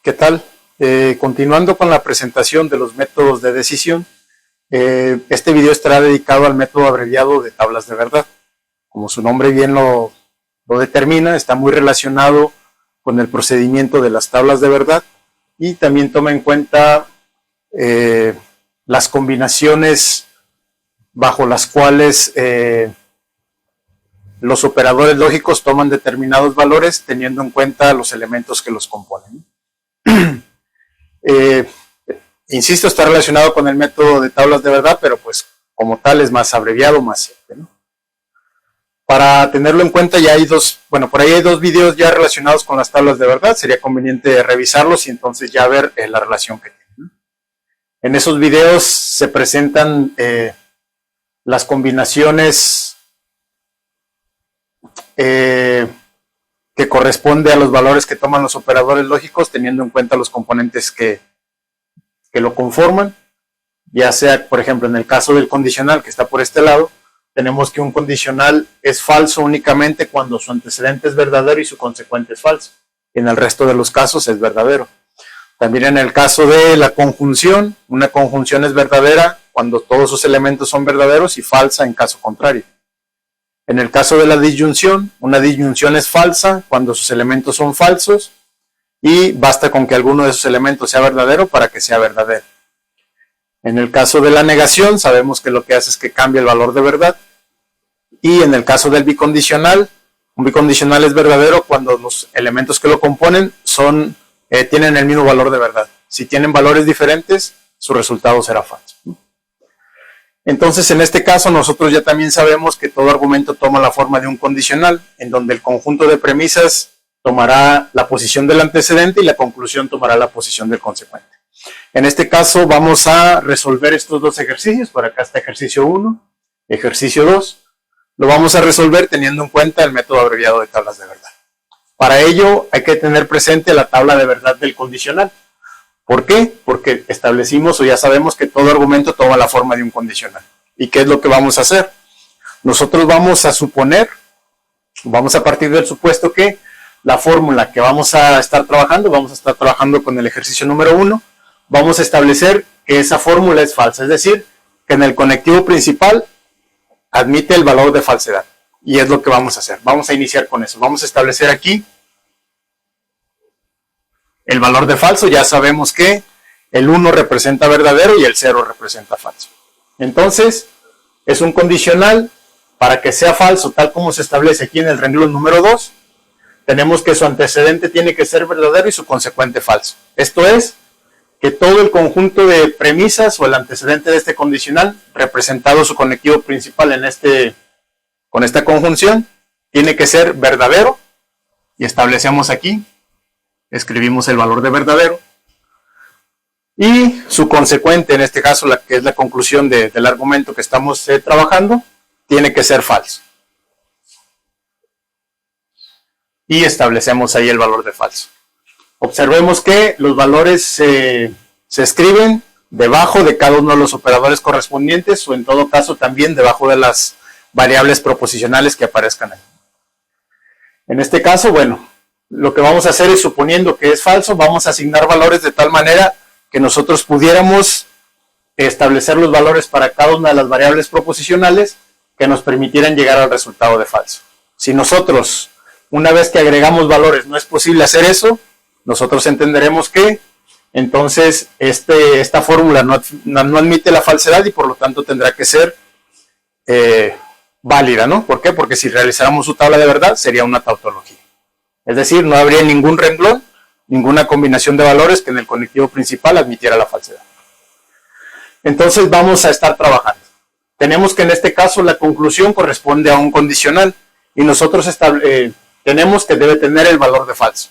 ¿Qué tal? Continuando con la presentación de los métodos de decisión, este video estará dedicado al método abreviado de tablas de verdad. Como su nombre bien lo determina, está muy relacionado con el procedimiento de las tablas de verdad y también toma en cuenta las combinaciones bajo las cuales los operadores lógicos toman determinados valores teniendo en cuenta los elementos que los componen. Insisto, está relacionado con el método de tablas de verdad, pero pues como tal es más abreviado, más simple, ¿no? Para tenerlo en cuenta ya hay por ahí hay dos videos ya relacionados con las tablas de verdad, sería conveniente revisarlos y entonces ya ver la relación que tienen. En esos videos se presentan las combinaciones que corresponde a los valores que toman los operadores lógicos teniendo en cuenta los componentes que lo conforman, ya sea, por ejemplo, en el caso del condicional que está por este lado, tenemos que un condicional es falso únicamente cuando su antecedente es verdadero y su consecuente es falso. En el resto de los casos es verdadero. También en el caso de la conjunción, una conjunción es verdadera cuando todos sus elementos son verdaderos y falsa en caso contrario. En el caso de la disyunción, una disyunción es falsa cuando sus elementos son falsos y basta con que alguno de esos elementos sea verdadero para que sea verdadero. En el caso de la negación, sabemos que lo que hace es que cambia el valor de verdad. Y en el caso del bicondicional, un bicondicional es verdadero cuando los elementos que lo componen tienen el mismo valor de verdad. Si tienen valores diferentes, su resultado será falso. Entonces, en este caso, nosotros ya también sabemos que todo argumento toma la forma de un condicional, en donde el conjunto de premisas tomará la posición del antecedente y la conclusión tomará la posición del consecuente. En este caso, vamos a resolver estos dos ejercicios. Por acá está ejercicio 1, ejercicio 2. Lo vamos a resolver teniendo en cuenta el método abreviado de tablas de verdad. Para ello, hay que tener presente la tabla de verdad del condicional. ¿Por qué? Porque establecimos o ya sabemos que todo argumento toma la forma de un condicional. ¿Y qué es lo que vamos a hacer? Nosotros vamos a suponer, vamos a partir del supuesto que la fórmula que vamos a estar trabajando con el ejercicio número 1, vamos a establecer que esa fórmula es falsa, es decir, que en el conectivo principal admite el valor de falsedad. Y es lo que vamos a hacer. Vamos a iniciar con eso. Vamos a establecer aquí el valor de falso. Ya sabemos que el 1 representa verdadero y el 0 representa falso. Entonces, es un condicional para que sea falso, tal como se establece aquí en el renglón número 2. Tenemos que su antecedente tiene que ser verdadero y su consecuente falso. Esto es, que todo el conjunto de premisas o el antecedente de este condicional, representado su conectivo principal con esta conjunción, tiene que ser verdadero. Y establecemos aquí, escribimos el valor de verdadero. Y su consecuente, en este caso, que es la conclusión del argumento que estamos trabajando, tiene que ser falso. Y establecemos ahí el valor de falso. Observemos que los valores se escriben debajo de cada uno de los operadores correspondientes o en todo caso también debajo de las variables proposicionales que aparezcan ahí. En este caso, bueno, lo que vamos a hacer es, suponiendo que es falso, vamos a asignar valores de tal manera que nosotros pudiéramos establecer los valores para cada una de las variables proposicionales que nos permitieran llegar al resultado de falso. Si nosotros, una vez que agregamos valores, no es posible hacer eso, nosotros entenderemos que entonces esta fórmula no admite la falsedad y por lo tanto tendrá que ser válida, ¿no? ¿Por qué? Porque si realizáramos su tabla de verdad sería una tautología. Es decir, no habría ningún renglón, ninguna combinación de valores que en el conectivo principal admitiera la falsedad. Entonces vamos a estar trabajando. Tenemos que en este caso la conclusión corresponde a un condicional y nosotros tenemos que debe tener el valor de falso.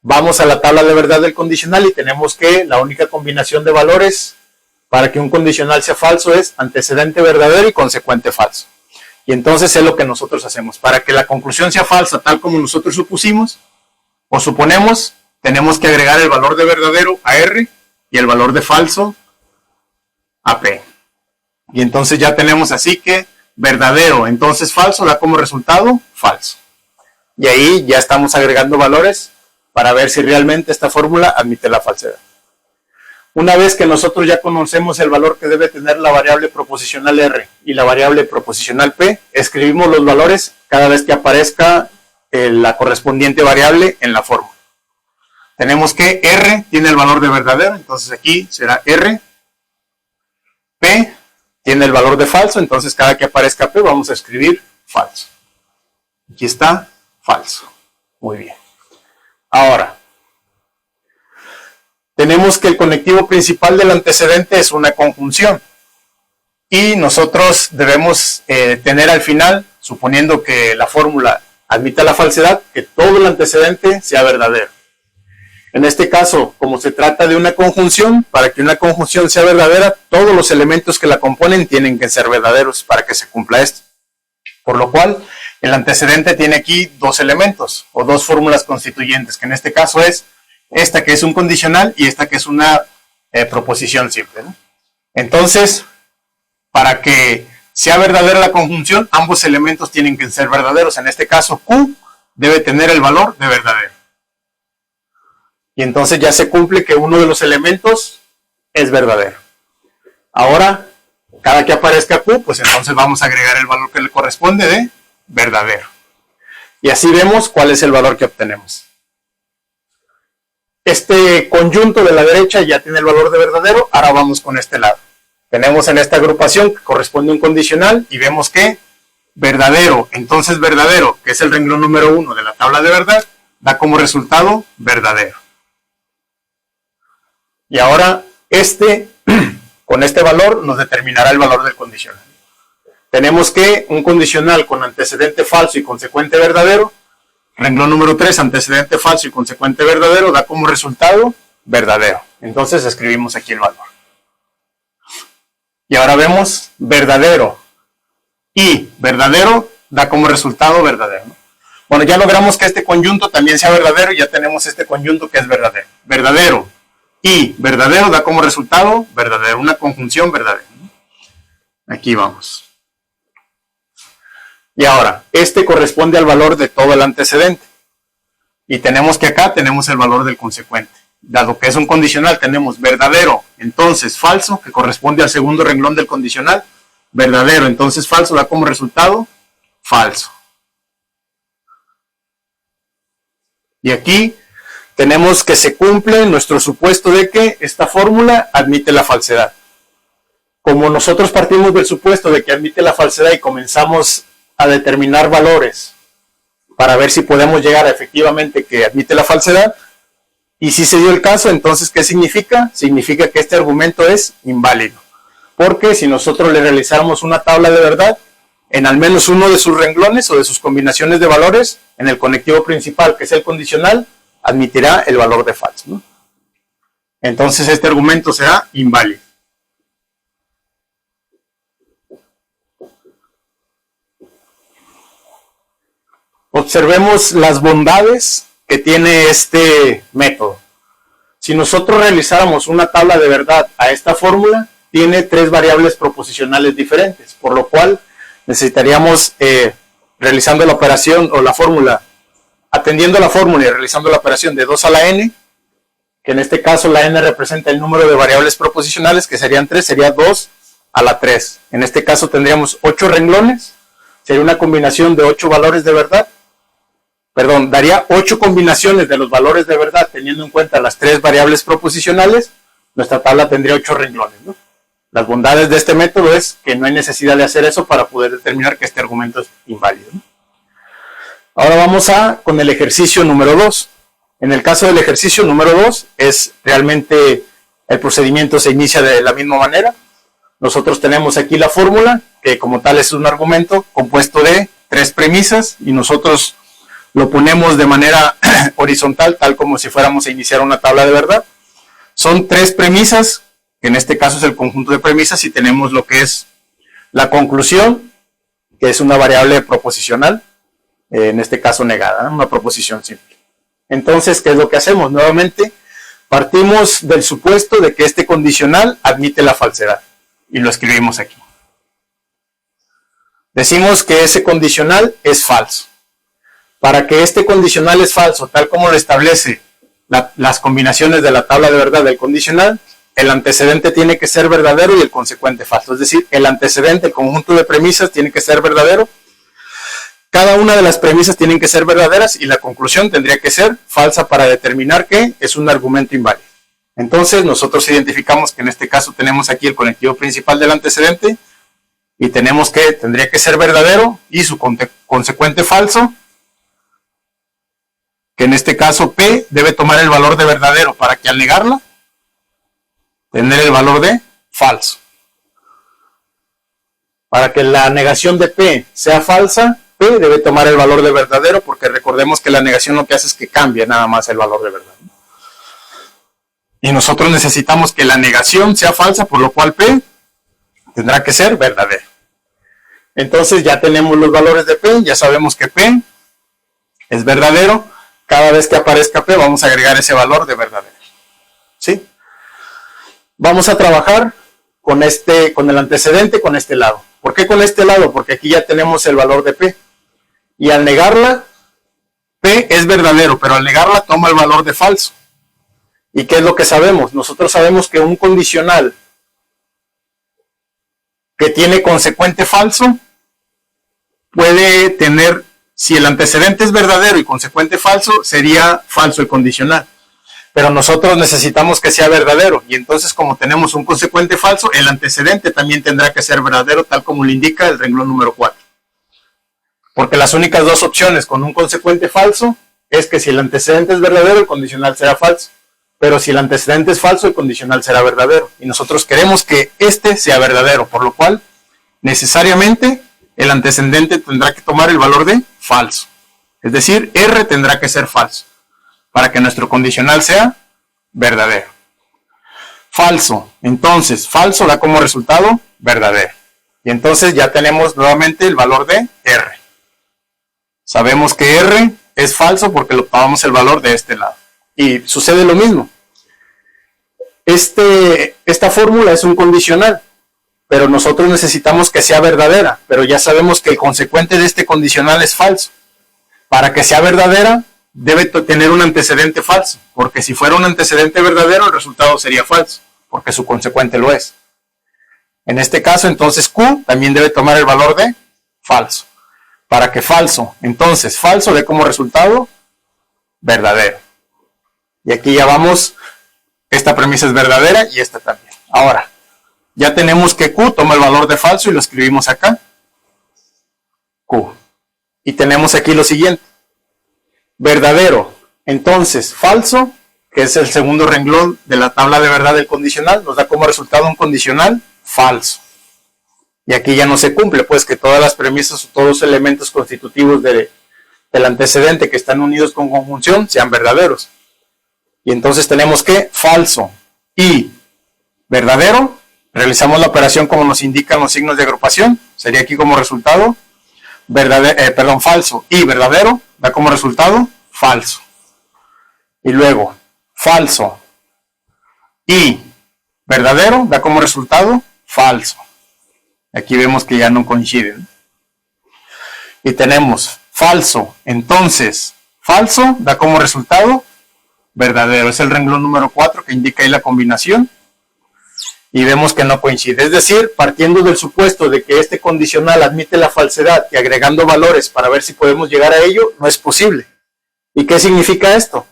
Vamos a la tabla de verdad del condicional y tenemos que la única combinación de valores para que un condicional sea falso es antecedente verdadero y consecuente falso. Y entonces es lo que nosotros hacemos. Para que la conclusión sea falsa tal como nosotros supusimos o suponemos, tenemos que agregar el valor de verdadero a R y el valor de falso a P. Y entonces ya tenemos así que verdadero, entonces falso, da como resultado falso. Y ahí ya estamos agregando valores para ver si realmente esta fórmula admite la falsedad. Una vez que nosotros ya conocemos el valor que debe tener la variable proposicional R y la variable proposicional P, escribimos los valores cada vez que aparezca la correspondiente variable en la fórmula. Tenemos que R tiene el valor de verdadero, entonces aquí será R. P tiene el valor de falso, entonces cada que aparezca P vamos a escribir falso. Aquí está falso. Muy bien. Ahora, tenemos que el conectivo principal del antecedente es una conjunción. Y nosotros debemos tener al final, suponiendo que la fórmula admita la falsedad, que todo el antecedente sea verdadero. En este caso, como se trata de una conjunción, para que una conjunción sea verdadera, todos los elementos que la componen tienen que ser verdaderos para que se cumpla esto. Por lo cual, el antecedente tiene aquí dos elementos, o dos fórmulas constituyentes, que en este caso es esta que es un condicional y esta que es una proposición simple, ¿no? Entonces, para que sea verdadera la conjunción, ambos elementos tienen que ser verdaderos. En este caso, Q debe tener el valor de verdadero. Y entonces ya se cumple que uno de los elementos es verdadero. Ahora, cada que aparezca Q, pues entonces vamos a agregar el valor que le corresponde de verdadero. Y así vemos cuál es el valor que obtenemos. Este conjunto de la derecha ya tiene el valor de verdadero. Ahora vamos con este lado. Tenemos en esta agrupación que corresponde a un condicional y vemos que verdadero, entonces verdadero, que es el renglón número 1 de la tabla de verdad, da como resultado verdadero. Y ahora con este valor nos determinará el valor del condicional. Tenemos que un condicional con antecedente falso y consecuente verdadero, renglón número 3, antecedente falso y consecuente verdadero, da como resultado verdadero. Entonces escribimos aquí el valor. Y ahora vemos verdadero y verdadero da como resultado verdadero, ¿no? Bueno, ya logramos que este conjunto también sea verdadero y ya tenemos este conjunto que es verdadero. Verdadero y verdadero da como resultado verdadero, una conjunción verdadera, ¿no? Aquí vamos. Y ahora, este corresponde al valor de todo el antecedente. Y tenemos que acá tenemos el valor del consecuente. Dado que es un condicional, tenemos verdadero, entonces falso, que corresponde al segundo renglón del condicional. Verdadero, entonces falso, da como resultado falso. Y aquí tenemos que se cumple nuestro supuesto de que esta fórmula admite la falsedad. Como nosotros partimos del supuesto de que admite la falsedad y comenzamos a determinar valores para ver si podemos llegar a efectivamente que admite la falsedad, y si se dio el caso, entonces ¿qué significa? Significa que este argumento es inválido, porque si nosotros le realizáramos una tabla de verdad, en al menos uno de sus renglones o de sus combinaciones de valores, en el conectivo principal, que es el condicional, admitirá el valor de falso, ¿no? Entonces este argumento será inválido. Observemos las bondades que tiene este método. Si nosotros realizáramos una tabla de verdad a esta fórmula, tiene tres variables proposicionales diferentes, por lo cual necesitaríamos, realizando la operación o la fórmula, atendiendo la fórmula y realizando la operación de 2 a la n, que en este caso la n representa el número de variables proposicionales, que serían 3, sería 2 a la 3. En este caso tendríamos 8 renglones, sería una combinación de 8 valores de verdad. Perdón, daría 8 combinaciones de los valores de verdad, teniendo en cuenta las 3 variables proposicionales. Nuestra tabla tendría 8 renglones, ¿no? Las bondades de este método es que no hay necesidad de hacer eso para poder determinar que este argumento es inválido, ¿no? Ahora vamos con el ejercicio número 2. En el caso del ejercicio número 2, es realmente el procedimiento se inicia de la misma manera. Nosotros tenemos aquí la fórmula, que como tal es un argumento compuesto de 3 premisas, y nosotros lo ponemos de manera horizontal, tal como si fuéramos a iniciar una tabla de verdad. Son 3 premisas, que en este caso es el conjunto de premisas, y tenemos lo que es la conclusión, que es una variable proposicional, en este caso negada, ¿no? Una proposición simple. Entonces, ¿qué es lo que hacemos? Nuevamente, partimos del supuesto de que este condicional admite la falsedad, y lo escribimos aquí. Decimos que ese condicional es falso. Para que este condicional es falso, tal como lo establece las combinaciones de la tabla de verdad del condicional, el antecedente tiene que ser verdadero y el consecuente falso. Es decir, el antecedente, el conjunto de premisas tiene que ser verdadero. Cada una de las premisas tienen que ser verdaderas y la conclusión tendría que ser falsa para determinar que es un argumento inválido. Entonces nosotros identificamos que en este caso tenemos aquí el conectivo principal del antecedente y tenemos que tendría que ser verdadero y su consecuente falso, que en este caso P debe tomar el valor de verdadero para que al negarla tener el valor de falso. Para que la negación de P sea falsa, P debe tomar el valor de verdadero, porque recordemos que la negación lo que hace es que cambia nada más el valor de verdad. Y nosotros necesitamos que la negación sea falsa, por lo cual P tendrá que ser verdadero. Entonces ya tenemos los valores de P, ya sabemos que P es verdadero. Cada vez que aparezca P vamos a agregar ese valor de verdadero. ¿Sí? Vamos a trabajar con el antecedente con este lado. ¿Por qué con este lado? Porque aquí ya tenemos el valor de P. Y al negarla, P es verdadero, pero al negarla toma el valor de falso. ¿Y qué es lo que sabemos? Nosotros sabemos que un condicional que tiene consecuente falso puede tener, si el antecedente es verdadero y consecuente falso, sería falso el condicional. Pero nosotros necesitamos que sea verdadero, y entonces como tenemos un consecuente falso, el antecedente también tendrá que ser verdadero, tal como lo indica el renglón número 4. Porque las únicas dos opciones con un consecuente falso es que si el antecedente es verdadero, el condicional será falso. Pero si el antecedente es falso, el condicional será verdadero. Y nosotros queremos que este sea verdadero, por lo cual necesariamente el antecedente tendrá que tomar el valor de falso. Es decir, R tendrá que ser falso para que nuestro condicional sea verdadero. Falso. Entonces, falso da como resultado verdadero. Y entonces ya tenemos nuevamente el valor de R. Sabemos que R es falso porque le tomamos el valor de este lado. Y sucede lo mismo. Esta fórmula es un condicional, pero nosotros necesitamos que sea verdadera, pero ya sabemos que el consecuente de este condicional es falso. Para que sea verdadera, debe tener un antecedente falso, porque si fuera un antecedente verdadero, el resultado sería falso, porque su consecuente lo es. En este caso, entonces, Q también debe tomar el valor de falso. Para que falso, entonces, falso dé como resultado verdadero. Y aquí ya vamos, esta premisa es verdadera y esta también. Ahora, ya tenemos que Q toma el valor de falso y lo escribimos acá. Q. Y tenemos aquí lo siguiente. Verdadero, entonces falso, que es el segundo renglón de la tabla de verdad del condicional, nos da como resultado un condicional falso. Y aquí ya no se cumple, pues que todas las premisas o todos los elementos constitutivos del antecedente que están unidos con conjunción sean verdaderos. Y entonces tenemos que falso y verdadero, realizamos la operación como nos indican los signos de agrupación, sería aquí como resultado falso y verdadero, da como resultado falso. Y luego falso y verdadero, da como resultado falso. Aquí vemos que ya no coinciden. Y tenemos falso, entonces falso, da como resultado verdadero. Es el renglón número 4 que indica ahí la combinación. Y vemos que no coincide. Es decir, partiendo del supuesto de que este condicional admite la falsedad y agregando valores para ver si podemos llegar a ello, no es posible. ¿Y qué significa esto?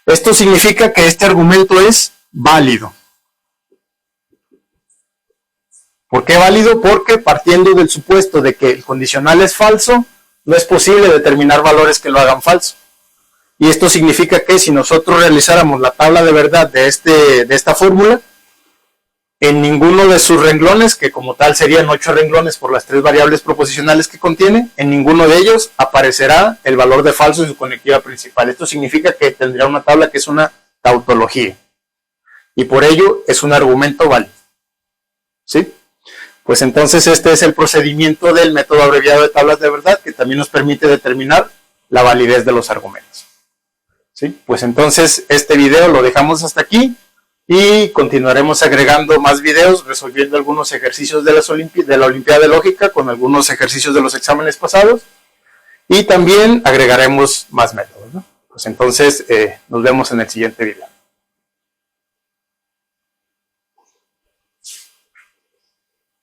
Esto significa que este argumento es válido. ¿Por qué válido? Porque partiendo del supuesto de que el condicional es falso, no es posible determinar valores que lo hagan falso. Y esto significa que si nosotros realizáramos la tabla de verdad de esta fórmula, en ninguno de sus renglones, que como tal serían 8 renglones por las 3 variables proposicionales que contiene, en ninguno de ellos aparecerá el valor de falso en su conectiva principal. Esto significa que tendría una tabla que es una tautología. Y por ello es un argumento válido. ¿Sí? Pues entonces este es el procedimiento del método abreviado de tablas de verdad, que también nos permite determinar la validez de los argumentos. ¿Sí? Pues entonces este video lo dejamos hasta aquí. Y continuaremos agregando más videos, resolviendo algunos ejercicios de la Olimpiada de Lógica con algunos ejercicios de los exámenes pasados. Y también agregaremos más métodos, ¿no? Pues entonces nos vemos en el siguiente video.